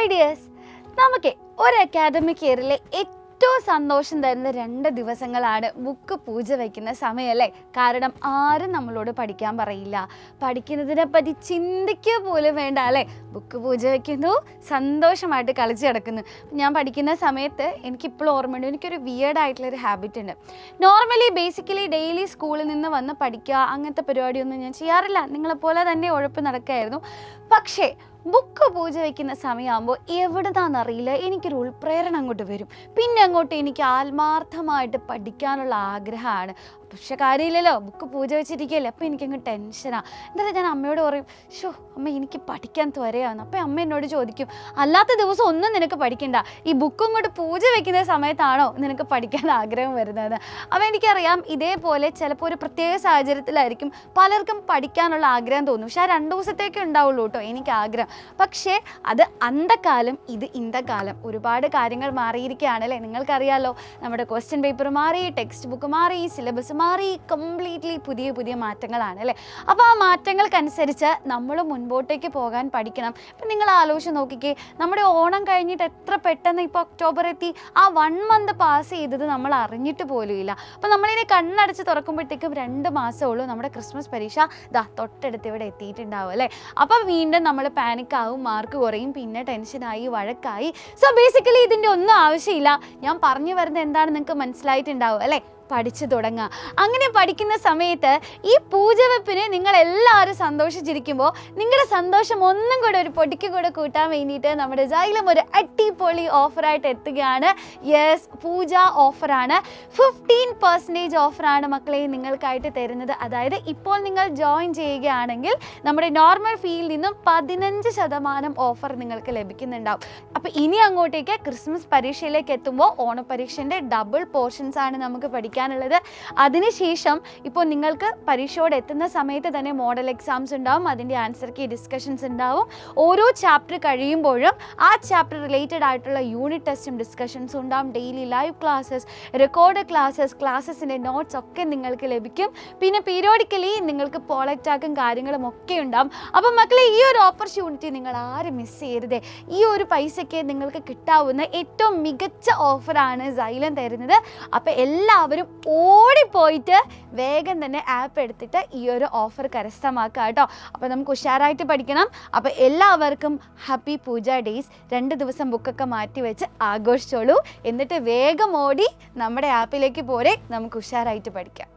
Hi dears, നമുക്ക് ഒരു academic ഇയറിലെ ഏറ്റവും സന്തോഷം തരുന്ന 2 ദിവസങ്ങളാണ് ബുക്ക് പൂജ വയ്ക്കുന്ന സമയമല്ലേ. കാരണം ആരും നമ്മളോട് പഠിക്കാൻ പറയില്ല, പഠിക്കുന്നതിനെ പറ്റി ചിന്തിക്കുക പോലും വേണ്ട അല്ലേ. ബുക്ക് പൂജ വയ്ക്കുന്നു, സന്തോഷമായിട്ട് കളിച്ച് കിടക്കുന്നു. ഞാൻ പഠിക്കുന്ന സമയത്ത് എനിക്കിപ്പോഴും ഓർമ്മയുണ്ട്, എനിക്കൊരു വിയേർഡായിട്ടുള്ളൊരു ഹാബിറ്റ് ഉണ്ട്. ബേസിക്കലി ഡെയിലി സ്കൂളിൽ നിന്ന് വന്ന് പഠിക്കുക അങ്ങനത്തെ പരിപാടിയൊന്നും ഞാൻ ചെയ്യാറില്ല. നിങ്ങളെപ്പോലെ തന്നെ ഉഴപ്പ് നടക്കുകയായിരുന്നു. പക്ഷേ ബുക്ക് പൂജ വയ്ക്കുന്ന സമയമാകുമ്പോൾ എവിടുന്നാണെന്നറിയില്ല, എനിക്കൊരു ഉൾപ്രേരണ അങ്ങോട്ട് വരും. പിന്നെ അങ്ങോട്ട് എനിക്ക് ആത്മാർത്ഥമായിട്ട് പഠിക്കാനുള്ള ആഗ്രഹമാണ്. പക്ഷെ കാര്യമില്ലല്ലോ, ബുക്ക് പൂജ വെച്ചിരിക്കുകയല്ലേ. അപ്പോൾ എനിക്കങ്ങ് ടെൻഷനാണ്. എന്തായാലും ഞാൻ അമ്മയോട് പറയും, ഷോ അമ്മ എനിക്ക് പഠിക്കാൻ ത്വരയാണ്. അപ്പോൾ അമ്മ എന്നോട് ചോദിക്കും, അല്ലാത്ത ദിവസം ഒന്നും നിനക്ക് പഠിക്കണ്ട, ഈ ബുക്കും കൊണ്ട് പൂജ വയ്ക്കുന്ന സമയത്താണോ നിനക്ക് പഠിക്കാൻ ആഗ്രഹം വരുന്നത്. അപ്പോൾ എനിക്കറിയാം, ഇതേപോലെ ചിലപ്പോൾ ഒരു പ്രത്യേക സാഹചര്യത്തിലായിരിക്കും പലർക്കും പഠിക്കാനുള്ള ആഗ്രഹം തോന്നും. പക്ഷെ ആ 2 ദിവസത്തേക്കേ ഉണ്ടാവുള്ളൂ കേട്ടോ എനിക്ക് ആഗ്രഹം. പക്ഷേ അത് അന്തകാലം, ഇത് ഇന്തകാലം. ഒരുപാട് കാര്യങ്ങൾ മാറിയിരിക്കുകയാണല്ലേ. നിങ്ങൾക്കറിയാമല്ലോ, നമ്മുടെ ക്വസ്റ്റ്യൻ പേപ്പർ മാറി, ടെക്സ്റ്റ് ബുക്ക് മാറി, സിലബസ് മാറി, കംപ്ലീറ്റ്ലി പുതിയ മാറ്റങ്ങളാണ് അല്ലേ. അപ്പോൾ ആ മാറ്റങ്ങൾക്കനുസരിച്ച് നമ്മൾ മുൻപോട്ടേക്ക് പോകാൻ പഠിക്കണം. ഇപ്പം നിങ്ങൾ ആലോചിച്ച് നോക്കിക്കേ, നമ്മുടെ ഓണം കഴിഞ്ഞിട്ട് എത്ര പെട്ടെന്ന് ഇപ്പോൾ ഒക്ടോബർ എത്തി. ആ 1 മന്ത് പാസ് ചെയ്തത് നമ്മൾ അറിഞ്ഞിട്ട് പോലും ഇല്ല. അപ്പോൾ നമ്മളിനി കണ്ണടച്ച് തുറക്കുമ്പോഴത്തേക്കും 2 മാസമേ ഉള്ളൂ നമ്മുടെ ക്രിസ്മസ് പരീക്ഷ തൊട്ടടുത്ത് ഇവിടെ എത്തിയിട്ടുണ്ടാവും അല്ലേ. അപ്പോൾ വീണ്ടും നമ്മൾ പാനിക്കാവും, മാർക്ക് കുറയും, പിന്നെ ടെൻഷനായി, വഴക്കായി. സോ ബേസിക്കലി ഇതിൻ്റെ ഒന്നും ആവശ്യമില്ല. ഞാൻ പറഞ്ഞു വരുന്നത് എന്താണെന്ന് നിങ്ങൾക്ക് മനസ്സിലായിട്ടുണ്ടാവും അല്ലേ. പഠിച്ചു തുടങ്ങുക. അങ്ങനെ പഠിക്കുന്ന സമയത്ത് ഈ പൂജവെപ്പിന് നിങ്ങളെല്ലാവരും സന്തോഷിച്ചിരിക്കുമ്പോൾ നിങ്ങളുടെ സന്തോഷം ഒന്നും കൂടെ ഒരു പൊടിക്ക് കൂടെ കൂട്ടാൻ വേണ്ടിയിട്ട് നമ്മുടെ ജൈലം ഒരു അടിപൊളി ഓഫറായിട്ട് എത്തുകയാണ്. യെസ്, പൂജ ഓഫറാണ്. 15% ഓഫറാണ് മക്കളെ നിങ്ങൾക്കായിട്ട് തരുന്നത്. അതായത് ഇപ്പോൾ നിങ്ങൾ ജോയിൻ ചെയ്യുകയാണെങ്കിൽ നമ്മുടെ നോർമൽ ഫീയിൽ നിന്നും 15% ഓഫർ നിങ്ങൾക്ക് ലഭിക്കുന്നുണ്ടാവും. അപ്പോൾ ഇനി അങ്ങോട്ടേക്ക് ക്രിസ്മസ് പരീക്ഷയിലേക്ക് എത്തുമ്പോൾ ഓണപരീക്ഷൻ്റെ ഡബിൾ പോർഷൻസ് ആണ് നമുക്ക് പഠിക്കാനുള്ളത്. അതിനുശേഷം ഇപ്പോൾ നിങ്ങൾക്ക് പരീക്ഷയോടെ എത്തുന്ന സമയത്ത് തന്നെ മോഡൽ എക്സാംസ് ഉണ്ടാവും, അതിൻ്റെ ആൻസർ കീ ഡിസ്കഷൻസ് ഉണ്ടാവും. ഓരോ ചാപ്റ്റർ കഴിയുമ്പോഴും ആ ചാപ്റ്റർ റിലേറ്റഡ് ആയിട്ടുള്ള യൂണിറ്റ് ടെസ്റ്റും ഡിസ്കഷൻസും ഉണ്ടാവും. ഡെയിലി ലൈവ് ക്ലാസ്സസ്, റെക്കോർഡ് ക്ലാസ്സസിൻ്റെ നോട്ട്സ് ഒക്കെ നിങ്ങൾക്ക് ലഭിക്കും. പിന്നെ പീരിയോഡിക്കലി നിങ്ങൾക്ക് പോളക്റ്റാക്കും കാര്യങ്ങളും ഒക്കെ ഉണ്ടാവും. അപ്പം മക്കളെ, ഈ ഒരു ഓപ്പർച്യൂണിറ്റി നിങ്ങൾ ആരും മിസ് ചെയ്യരുതേ. ഈ ഒരു പൈസയ്ക്ക് നിങ്ങൾക്ക് കിട്ടാവുന്ന ഏറ്റവും മികച്ച ഓഫറാണ് സൈലം തരുന്നത്. അപ്പോൾ എല്ലാവരും ഓടിപ്പോയിട്ട് വേഗം തന്നെ ആപ്പ് എടുത്തിട്ട് ഈ ഒരു ഓഫർ കരസ്ഥമാക്കുക കേട്ടോ. അപ്പോൾ നമുക്ക് ഉഷാറായിട്ട് പഠിക്കണം. അപ്പോൾ എല്ലാവർക്കും ഹാപ്പി പൂജ ഡേയ്സ്. 2 ദിവസം ബുക്കൊക്കെ മാറ്റി വെച്ച് ആഘോഷിച്ചോളൂ. എന്നിട്ട് വേഗം ഓടി നമ്മുടെ ആപ്പിലേക്ക് പോരെ, നമുക്ക് ഉഷാറായിട്ട് പഠിക്കാം.